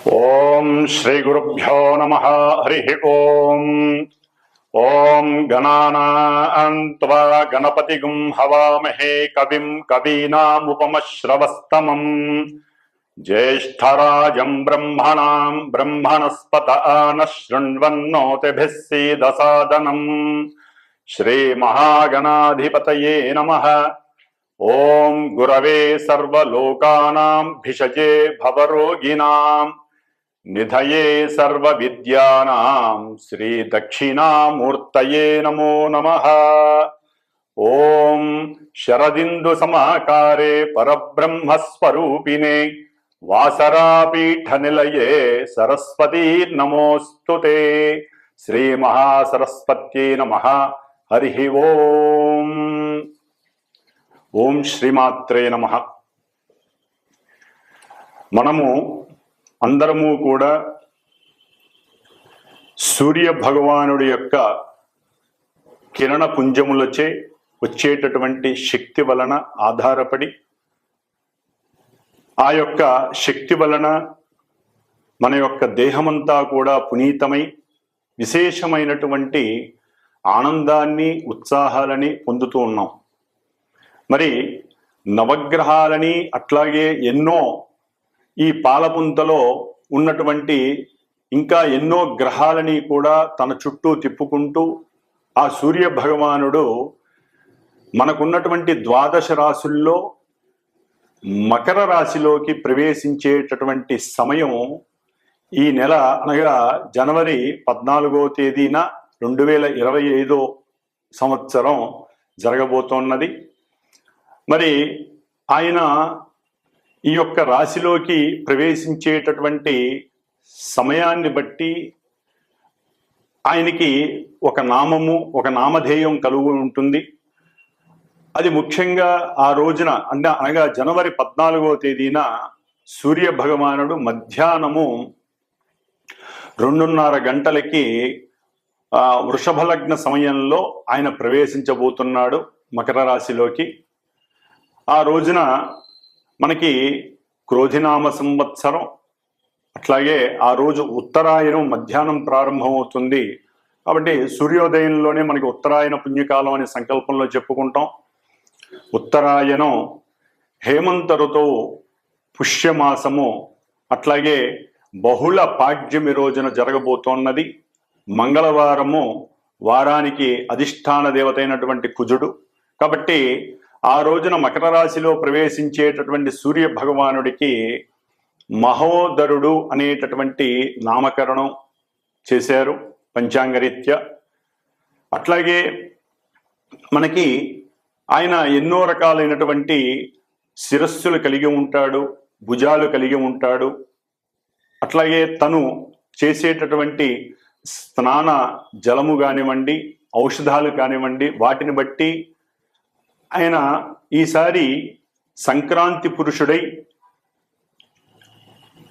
ఓం శ్రీ గురుభ్యో నమః. హరి ఓం. ఓం గణానాం త్వా గణపతిగుం హవామహే కవిం కవీనాముపమశ్రవస్తమం జ్యేష్ఠరాజం బ్రహ్మణాం బ్రహ్మణస్పత ఆనః శృణ్వన్నోతిభిः సీదసాదనం. శ్రీ మహాగణాధిపతయే నమః. ఓం గురవే సర్వలోకానాం భిషజే భవరోగిణాం నిధయే సర్వ విద్యానాం శ్రీ దక్షిణామూర్తయే నమో నమః. ఓం శరదిందు సమాకారే పరబ్రహ్మస్వరూపిణే వాసరాపీఠ నిలయే సరస్వతీ నమోస్తుతే. శ్రీ మహాసరస్వత్యై నమః. హరి ఓం. ఓం శ్రీమాత్రే నమః. మనము అందరము కూడా సూర్య భగవానుడి యొక్క కిరణ పుంజములచే వచ్చేటటువంటి శక్తి వలన ఆధారపడి ఆ యొక్క శక్తి వలన మన యొక్క దేహమంతా కూడా పునీతమై విశేషమైనటువంటి ఆనందాన్ని ఉత్సాహాలని పొందుతూ ఉన్నాం. మరి నవగ్రహాలని అట్లాగే ఎన్నో ఈ పాలపుంతలో ఉన్నటువంటి ఇంకా ఎన్నో గ్రహాలని కూడా తన చుట్టూ తిప్పుకుంటూ ఆ సూర్య భగవానుడు మనకున్నటువంటి ద్వాదశ రాశుల్లో మకర రాశిలోకి ప్రవేశించేటటువంటి సమయం ఈ నెల అనగా జనవరి 14వ తేదీన 2025 సంవత్సరం జరగబోతోన్నది. మరి ఆయన ఈ యొక్క రాశిలోకి ప్రవేశించేటటువంటి సమయాన్ని బట్టి ఆయనకి ఒక నామము, ఒక నామధేయం కలుగు ఉంటుంది. అది ముఖ్యంగా ఆ రోజున అనగా జనవరి 14వ తేదీన సూర్య భగవానుడు మధ్యాహ్నము 2:30 గంటలకి వృషభ లగ్న సమయంలో ఆయన ప్రవేశించబోతున్నాడు మకర రాశిలోకి. ఆ రోజున మనకి క్రోధినామ సంవత్సరం, అట్లాగే ఆ రోజు ఉత్తరాయణం మధ్యాహ్నం ప్రారంభమవుతుంది. కాబట్టి సూర్యోదయంలోనే మనకి ఉత్తరాయణ పుణ్యకాలం అనే సంకల్పంలో చెప్పుకుంటాం. ఉత్తరాయణం హేమంత ఋతువు, పుష్యమాసము, అట్లాగే బహుళ పాడ్యమి రోజున జరగబోతోన్నది. మంగళవారము వారానికి అధిష్టాన దేవత అయినటువంటి కుజుడు. కాబట్టి ఆ రోజున మకర రాశిలో ప్రవేశించేటటువంటి సూర్య భగవానుడికి మహోదరుడు అనేటటువంటి నామకరణం చేశారు పంచాంగరీత్యా. అట్లాగే మనకి ఆయన ఎన్నో రకాలైనటువంటి శిరస్సులు కలిగి ఉంటాడు, భుజాలు కలిగి ఉంటాడు. అట్లాగే తను చేసేటటువంటి స్నాన జలము కానివ్వండి, ఔషధాలు కానివ్వండి, వాటిని బట్టి ఆయన ఈసారి సంక్రాంతి పురుషుడై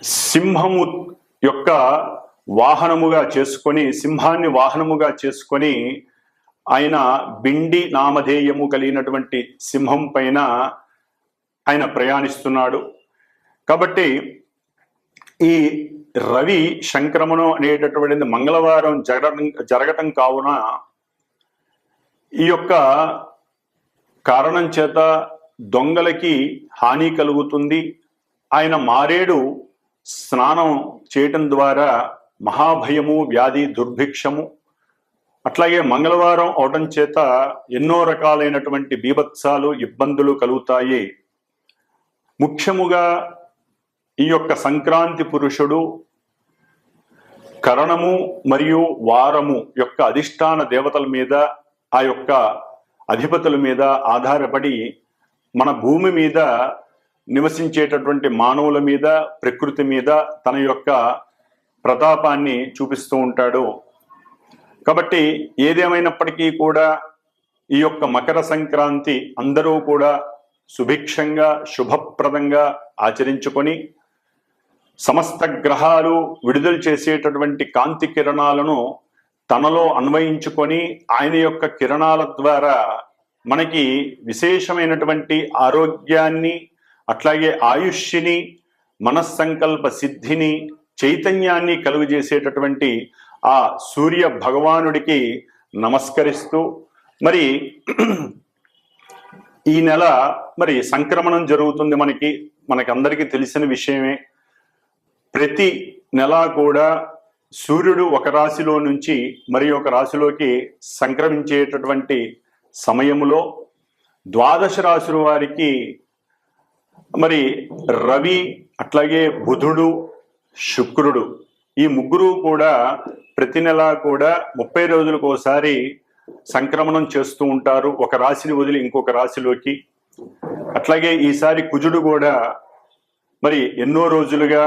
సింహము యొక్క వాహనముగా చేసుకొని, సింహాన్ని వాహనముగా చేసుకొని ఆయన బిండి నామధేయము కలిగినటువంటి సింహం పైన ఆయన ప్రయాణిస్తున్నాడు. కాబట్టి ఈ రవి సంక్రమణం అనేటటువంటిది మంగళవారం జరగటం కావున ఈ యొక్క కారణం చేత దొంగలకి హాని కలుగుతుంది. ఆయన మారేడు స్నానం చేయటం ద్వారా మహాభయము, వ్యాధి, దుర్భిక్షము, అట్లాగే మంగళవారం అవటం చేత ఎన్నో రకాలైనటువంటి బీభత్సాలు, ఇబ్బందులు కలుగుతాయి. ముఖ్యముగా ఈ యొక్క సంక్రాంతి పురుషుడు కరణము మరియు వారము యొక్క అధిష్టాన దేవతల మీద, ఆ యొక్క అధిపతుల మీద ఆధారపడి మన భూమి మీద నివసించేటటువంటి మానవుల మీద, ప్రకృతి మీద తన యొక్క ప్రతాపాన్ని చూపిస్తూ ఉంటాడు. కాబట్టి ఏదేమైనప్పటికీ కూడా ఈ యొక్క మకర సంక్రాంతి అందరూ కూడా సుభిక్షంగా, శుభప్రదంగా ఆచరించుకొని సమస్త గ్రహాలు విడుదల చేసేటటువంటి కాంతి కిరణాలను తనలో అన్వయించుకొని ఆయన యొక్క కిరణాల ద్వారా మనకి విశేషమైనటువంటి ఆరోగ్యాన్ని, అట్లాగే ఆయుష్ని, మనస్సంకల్ప సిద్ధిని, చైతన్యాన్ని కలుగజేసేటటువంటి ఆ సూర్య భగవానుడికి నమస్కరిస్తూ మరి ఈ నెల మరి సంక్రమణం జరుగుతుంది. మనకందరికీ తెలిసిన విషయమే. ప్రతి నెల కూడా సూర్యుడు ఒక రాశిలో నుంచి మరి ఒక రాశిలోకి సంక్రమించేటటువంటి సమయంలో ద్వాదశ రాశుల వారికి మరి రవి, అట్లాగే బుధుడు, శుక్రుడు ఈ ముగ్గురు కూడా ప్రతి నెల కూడా 30 రోజులకు ఒకసారి సంక్రమణం చేస్తూ ఉంటారు, ఒక రాశిని వదిలి ఇంకొక రాశిలోకి. అట్లాగే ఈసారి కుజుడు కూడా మరి ఎన్నో రోజులుగా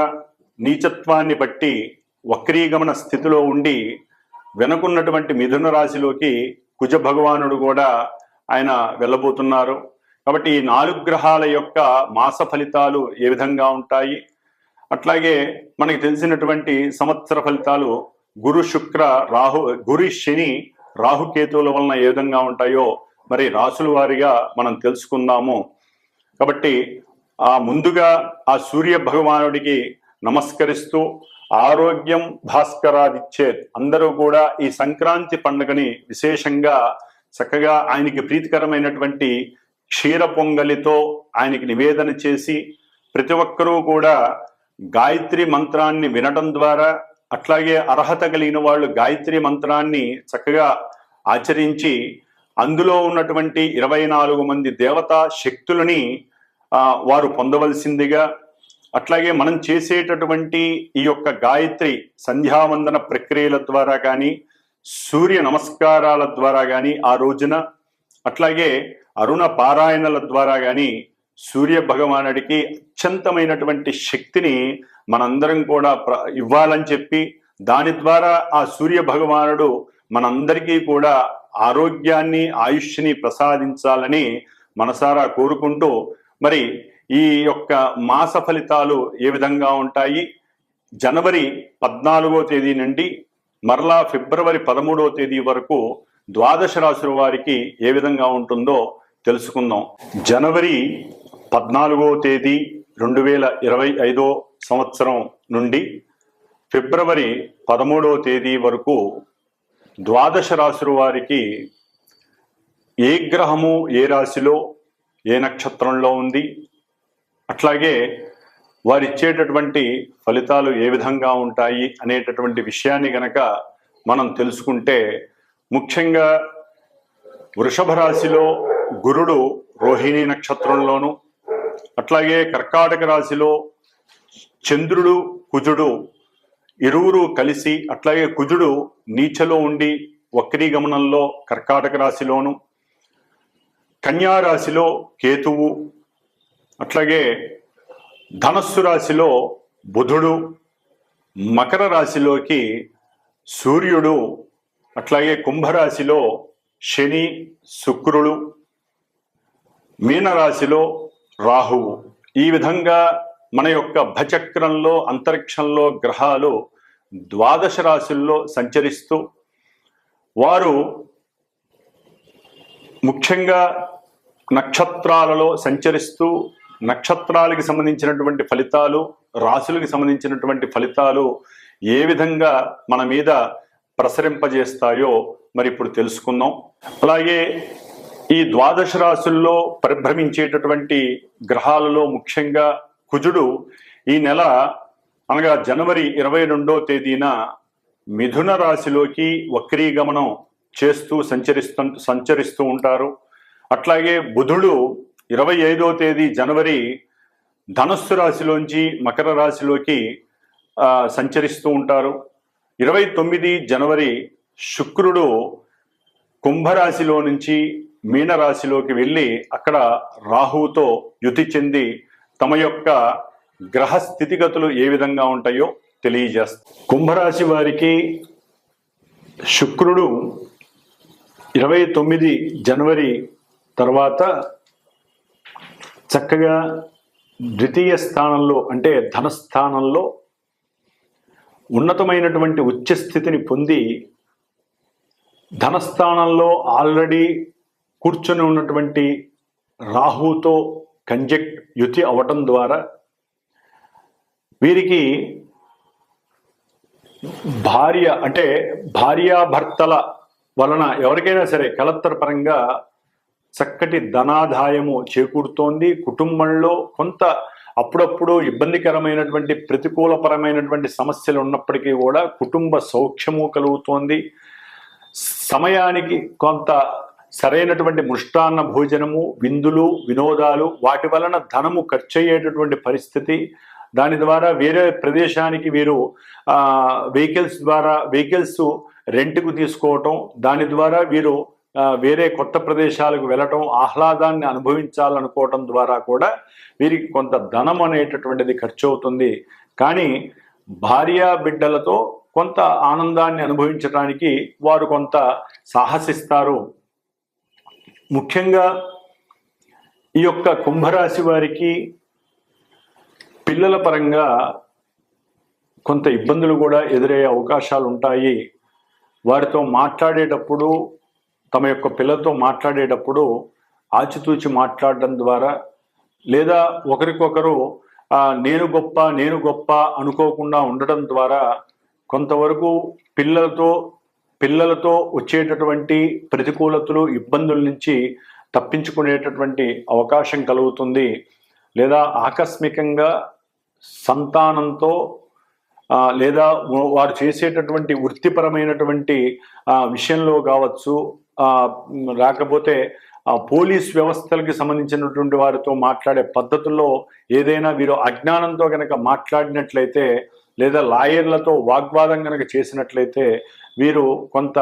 నీచత్వాన్ని బట్టి వక్రీగమన స్థితిలో ఉండి వెనుకున్నటువంటి మిథున రాశిలోకి కుజ భగవానుడు కూడా ఆయన వెళ్ళబోతున్నారు. కాబట్టి ఈ 4 గ్రహాల యొక్క మాస ఫలితాలు ఏ విధంగా ఉంటాయి, అట్లాగే మనకి తెలిసినటువంటి సంవత్సర ఫలితాలు గురు శుక్ర రాహు, గురు శని రాహుకేతువుల వలన ఏ విధంగా ఉంటాయో మరి రాసుల వారిగా మనం తెలుసుకుందాము. కాబట్టి ముందుగా ఆ సూర్య భగవానుడికి నమస్కరిస్తూ ఆరోగ్యం భాస్కరాదిచ్చేత్, అందరూ కూడా ఈ సంక్రాంతి పండుగని విశేషంగా చక్కగా ఆయనకి ప్రీతికరమైనటువంటి క్షీర పొంగలితో ఆయనకి నివేదన చేసి ప్రతి ఒక్కరూ కూడా గాయత్రి మంత్రాన్ని వినడం ద్వారా, అట్లాగే అర్హత కలిగిన వాళ్ళు గాయత్రి మంత్రాన్ని చక్కగా ఆచరించి అందులో ఉన్నటువంటి 24 మంది దేవతా శక్తులని వారు పొందవలసిందిగా, అట్లాగే మనం చేసేటటువంటి ఈ యొక్క గాయత్రి సంధ్యావందన ప్రక్రియల ద్వారా కానీ, సూర్య నమస్కారాల ద్వారా కానీ ఆ రోజున, అట్లాగే అరుణ పారాయణల ద్వారా కానీ సూర్య భగవానుడికి అత్యంతమైనటువంటి శక్తిని మనందరం కూడా ఇవ్వాలని చెప్పి, దాని ద్వారా ఆ సూర్య భగవానుడు మనందరికీ కూడా ఆరోగ్యాన్ని, ఆయుష్ని ప్రసాదించాలని మనసారా కోరుకుంటూ మరి ఈ యొక్క మాస ఫలితాలు ఏ విధంగా ఉంటాయి, జనవరి 14వ తేదీ నుండి మరలా ఫిబ్రవరి 13వ తేదీ వరకు ద్వాదశ రాశుల వారికి ఏ విధంగా ఉంటుందో తెలుసుకుందాం. జనవరి 14వ తేదీ 2025 సంవత్సరం నుండి ఫిబ్రవరి 13వ తేదీ వరకు ద్వాదశ రాశుల వారికి ఏ గ్రహము ఏ రాశిలో ఏ నక్షత్రంలో ఉంది, అట్లాగే వారు ఇచ్చేటటువంటి ఫలితాలు ఏ విధంగా ఉంటాయి అనేటటువంటి విషయాన్ని గనక మనం తెలుసుకుంటే, ముఖ్యంగా వృషభ రాశిలో గురుడు రోహిణి నక్షత్రంలోను, అట్లాగే కర్కాటక రాశిలో చంద్రుడు కుజుడు ఇరువురు కలిసి, అట్లాగే కుజుడు నీచలో ఉండి వక్రీగమనంలో కర్కాటక రాశిలోను, కన్యా రాశిలో కేతువు, అట్లాగే ధనస్సు రాశిలో బుధుడు, మకర రాశిలోకి సూర్యుడు, అట్లాగే కుంభరాశిలో శని శుక్రుడు, మీనరాశిలో రాహువు. ఈ విధంగా మన యొక్క భచక్రంలో అంతరిక్షంలో గ్రహాలు ద్వాదశ రాశుల్లో సంచరిస్తూ వారు ముఖ్యంగా నక్షత్రాలలో సంచరిస్తూ నక్షత్రాలకి సంబంధించినటువంటి ఫలితాలు, రాశులకు సంబంధించినటువంటి ఫలితాలు ఏ విధంగా మన మీద ప్రసరింపజేస్తాయో మరి ఇప్పుడు తెలుసుకుందాం. అలాగే ఈ ద్వాదశ రాశుల్లో పరిభ్రమించేటటువంటి గ్రహాలలో ముఖ్యంగా కుజుడు ఈ నెల అనగా జనవరి 22వ తేదీన మిథున రాశిలోకి వక్రీగమనం చేస్తూ సంచరిస్తూ ఉంటారు. అట్లాగే బుధుడు 25వ తేదీ జనవరి ధనస్సు రాశిలోంచి మకర రాశిలోకి సంచరిస్తూ ఉంటారు. 29 జనవరి శుక్రుడు కుంభరాశిలో నుంచి మీనరాశిలోకి వెళ్ళి అక్కడ రాహువుతో యుతి చెంది తమ యొక్క గ్రహ స్థితిగతులు ఏ విధంగా ఉంటాయో తెలియజేస్తారు. కుంభరాశి వారికి శుక్రుడు 29 జనవరి తర్వాత చక్కగా ద్వితీయ స్థానంలో అంటే ధనస్థానంలో ఉన్నతమైనటువంటి ఉచ్చ స్థితిని పొంది ధనస్థానంలో ఆల్రెడీ కూర్చొని ఉన్నటువంటి రాహుతో కంజెక్ట్ యుతి అవటం ద్వారా వీరికి భార్య అంటే భార్యాభర్తల వలన ఎవరికైనా సరే కలెక్టర్ పరంగా చక్కటి ధనాదాయము చేకూరుతోంది. కుటుంబంలో కొంత అప్పుడప్పుడు ఇబ్బందికరమైనటువంటి ప్రతికూలపరమైనటువంటి సమస్యలు ఉన్నప్పటికీ కూడా కుటుంబ సౌఖ్యము కలుగుతోంది. సమయానికి కొంత సరైనటువంటి మృష్టాన్న భోజనము, విందులు, వినోదాలు, వాటి వలన ధనము ఖర్చు అయ్యేటటువంటి పరిస్థితి. దాని ద్వారా వేరే ప్రదేశానికి వీరు వెహికల్స్ రెంట్కు తీసుకోవటం, దాని ద్వారా వీరు వేరే కొత్త ప్రదేశాలకు వెళ్ళటం, ఆహ్లాదాన్ని అనుభవించాలనుకోవటం ద్వారా కూడా వీరికి కొంత ధనం అనేటటువంటిది ఖర్చు అవుతుంది. కానీ భార్యా బిడ్డలతో కొంత ఆనందాన్ని అనుభవించడానికి వారు కొంత సాహసిస్తారు. ముఖ్యంగా ఈ యొక్క కుంభరాశి వారికి పిల్లల పరంగా కొంత ఇబ్బందులు కూడా ఎదురయ్యే అవకాశాలు ఉంటాయి. వారితో మాట్లాడేటప్పుడు, తమ యొక్క పిల్లలతో మాట్లాడేటప్పుడు ఆచితూచి మాట్లాడడం ద్వారా, లేదా ఒకరికొకరు నేను గొప్ప అనుకోకుండా ఉండడం ద్వారా కొంతవరకు పిల్లలతో వచ్చేటటువంటి ప్రతికూలతలు, ఇబ్బందుల నుంచి తప్పించుకునేటటువంటి అవకాశం కలుగుతుంది. లేదా ఆకస్మికంగా సంతానంతో లేదా వారు చేసేటటువంటి వృత్తిపరమైనటువంటి విషయంలో కావచ్చు, రాకపోతే పోలీస్ వ్యవస్థలకి సంబంధించినటువంటి వారితో మాట్లాడే పద్ధతుల్లో ఏదైనా వీరు అజ్ఞానంతో కనుక మాట్లాడినట్లయితే, లేదా లాయర్లతో వాగ్వాదం కనుక చేసినట్లయితే వీరు కొంత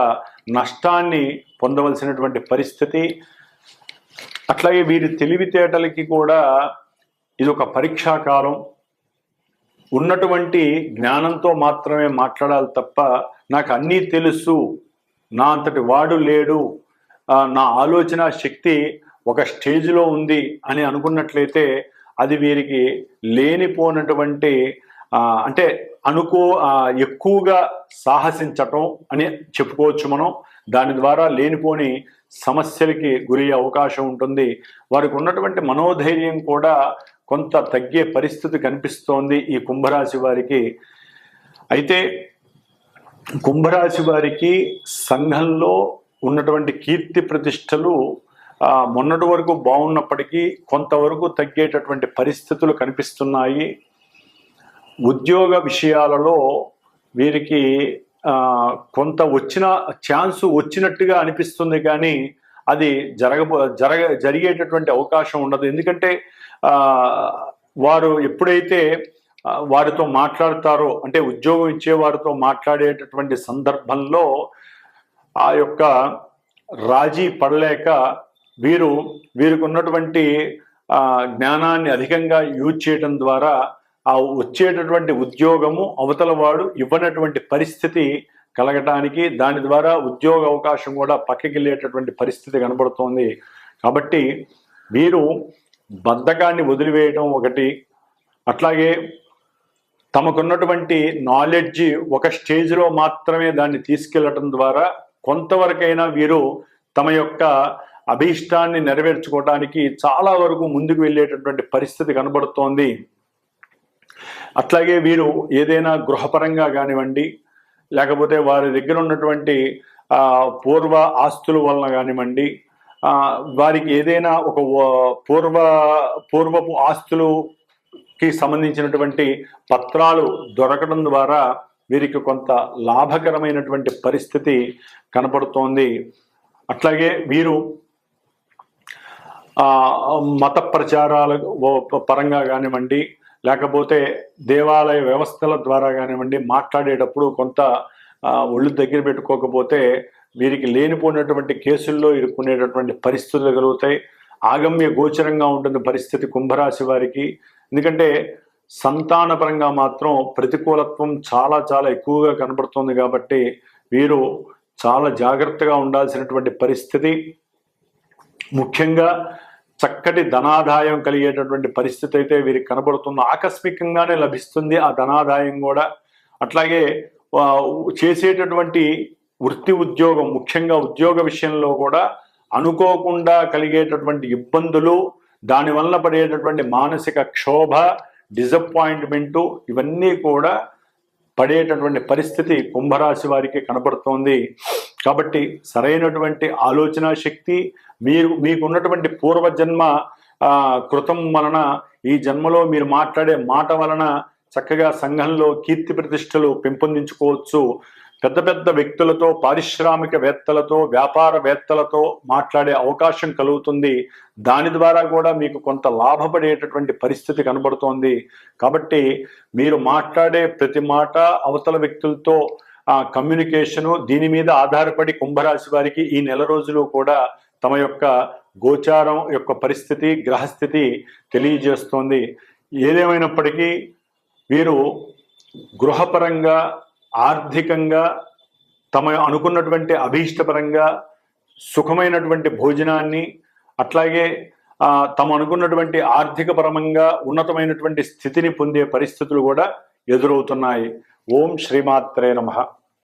నష్టాన్ని పొందవలసినటువంటి పరిస్థితి. అట్లాగే వీరి తెలివితేటలకి కూడా ఇది ఒక పరీక్షాకాలం. ఉన్నటువంటి జ్ఞానంతో మాత్రమే మాట్లాడాలి తప్ప నాకు అన్నీ తెలుసు, నా అంతటి వాడు లేడు, నా ఆలోచన శక్తి ఒక స్టేజ్లో ఉంది అని అనుకున్నట్లయితే అది వీరికి లేనిపోయినటువంటి అంటే ఎక్కువగా సాహసించటం అని చెప్పుకోవచ్చు మనం. దాని ద్వారా లేనిపోని సమస్యలకి గురి అవకాశం ఉంటుంది. వారికి ఉన్నటువంటి మనోధైర్యం కూడా కొంత తగ్గే పరిస్థితి కనిపిస్తోంది ఈ కుంభరాశి వారికి. అయితే కుంభరాశి వారికి సంఘంలో ఉన్నటువంటి కీర్తి ప్రతిష్టలు మొన్నటి వరకు బాగున్నప్పటికీ కొంతవరకు తగ్గేటటువంటి పరిస్థితులు కనిపిస్తున్నాయి. ఉద్యోగ విషయాలలో వీరికి కొంత ఛాన్స్ వచ్చినట్టుగా అనిపిస్తుంది, కానీ అది జరిగేటటువంటి అవకాశం ఉండదు. ఎందుకంటే వారు ఎప్పుడైతే వారితో మాట్లాడతారో, అంటే ఉద్యోగం ఇచ్చే వారితో మాట్లాడేటటువంటి సందర్భంలో ఆ యొక్క రాజీ పడలేక వీరికి ఉన్నటువంటి జ్ఞానాన్ని అధికంగా యూజ్ చేయడం ద్వారా ఆ వచ్చేటటువంటి ఉద్యోగము అవతల వాడు ఇవ్వనటువంటి పరిస్థితి కలగటానికి, దాని ద్వారా ఉద్యోగ అవకాశం కూడా పక్కకి వెళ్ళేటటువంటి పరిస్థితి కనబడుతోంది. కాబట్టి వీరు బద్ధకాన్ని వదిలివేయటం ఒకటి, అట్లాగే తమకున్నటువంటి నాలెడ్జి ఒక స్టేజ్లో మాత్రమే దాన్ని తీసుకెళ్లటం ద్వారా కొంతవరకైనా వీరు తమ యొక్క అభీష్టాన్ని నెరవేర్చుకోవడానికి చాలా వరకు ముందుకు వెళ్ళేటటువంటి పరిస్థితి కనబడుతోంది. అట్లాగే వీరు ఏదైనా గృహపరంగా కానివ్వండి, లేకపోతే వారి దగ్గర ఉన్నటువంటి పూర్వ ఆస్తుల వలన కానివ్వండి, వారికి ఏదైనా ఒక పూర్వపు ఆస్తులకి సంబంధించినటువంటి పత్రాలు దొరకడం ద్వారా వీరికి కొంత లాభకరమైనటువంటి పరిస్థితి కనపడుతోంది. అట్లాగే వీరు మత ప్రచారాల పరంగా కానివ్వండి, లేకపోతే దేవాలయ వ్యవస్థల ద్వారా కానివ్వండి, మాట్లాడేటప్పుడు కొంత ఒళ్ళు దగ్గర పెట్టుకోకపోతే వీరికి లేనిపోయినటువంటి కేసుల్లో ఇరుక్కునేటటువంటి పరిస్థితులు కలుగుతాయి. ఆగమ్య గోచరంగా ఉంటుంది పరిస్థితి కుంభరాశి వారికి. ఎందుకంటే సంతానపరంగా మాత్రం ప్రతికూలత్వం చాలా చాలా ఎక్కువగా కనబడుతుంది. కాబట్టి వీరు చాలా జాగ్రత్తగా ఉండాల్సినటువంటి పరిస్థితి. ముఖ్యంగా చక్కటి ధనాదాయం కలిగేటటువంటి పరిస్థితి అయితే వీరికి కనబడుతుంది. ఆకస్మికంగానే లభిస్తుంది ఆ ధనాదాయం కూడా. అట్లాగే చేసేటటువంటి వృత్తి ఉద్యోగం, ముఖ్యంగా ఉద్యోగ విషయంలో కూడా అనుకోకుండా కలిగేటటువంటి ఇబ్బందులు, దానివల్ల పడేటటువంటి మానసిక క్షోభ, డిసప్పాయింట్మెంటు, ఇవన్నీ కూడా పడేటటువంటి పరిస్థితి కుంభరాశి వారికి కనబడుతోంది. కాబట్టి సరైనటువంటి ఆలోచన శక్తి, మీకున్నటువంటి పూర్వజన్మ కృతం వలన, ఈ జన్మలో మీరు మాట్లాడే మాట వలన చక్కగా సంఘంలో కీర్తి ప్రతిష్టలు పెంపొందించుకోవచ్చు. పెద్ద పెద్ద వ్యక్తులతో, పారిశ్రామికవేత్తలతో, వ్యాపారవేత్తలతో మాట్లాడే అవకాశం కలుగుతుంది. దాని ద్వారా కూడా మీకు కొంత లాభపడేటటువంటి పరిస్థితి కనబడుతోంది. కాబట్టి మీరు మాట్లాడే ప్రతి మాట అవతల వ్యక్తులతో కమ్యూనికేషను, దీని మీద ఆధారపడి కుంభరాశి వారికి ఈ నెల రోజులు కూడా తమ యొక్క గోచారం యొక్క పరిస్థితి, గ్రహస్థితి తెలియజేస్తోంది. ఏదేమైనప్పటికీ వీరు గృహపరంగా, ఆర్థికంగా, తమ అనుకున్నటువంటి అభీష్టపరంగా సుఖమైనటువంటి భోజనాన్ని, అట్లాగే తమ అనుకున్నటువంటి ఆర్థిక పరంగా ఉన్నతమైనటువంటి స్థితిని పొందే పరిస్థితులు కూడా ఎదురవుతున్నాయి. ఓం శ్రీమాత్రే నమః.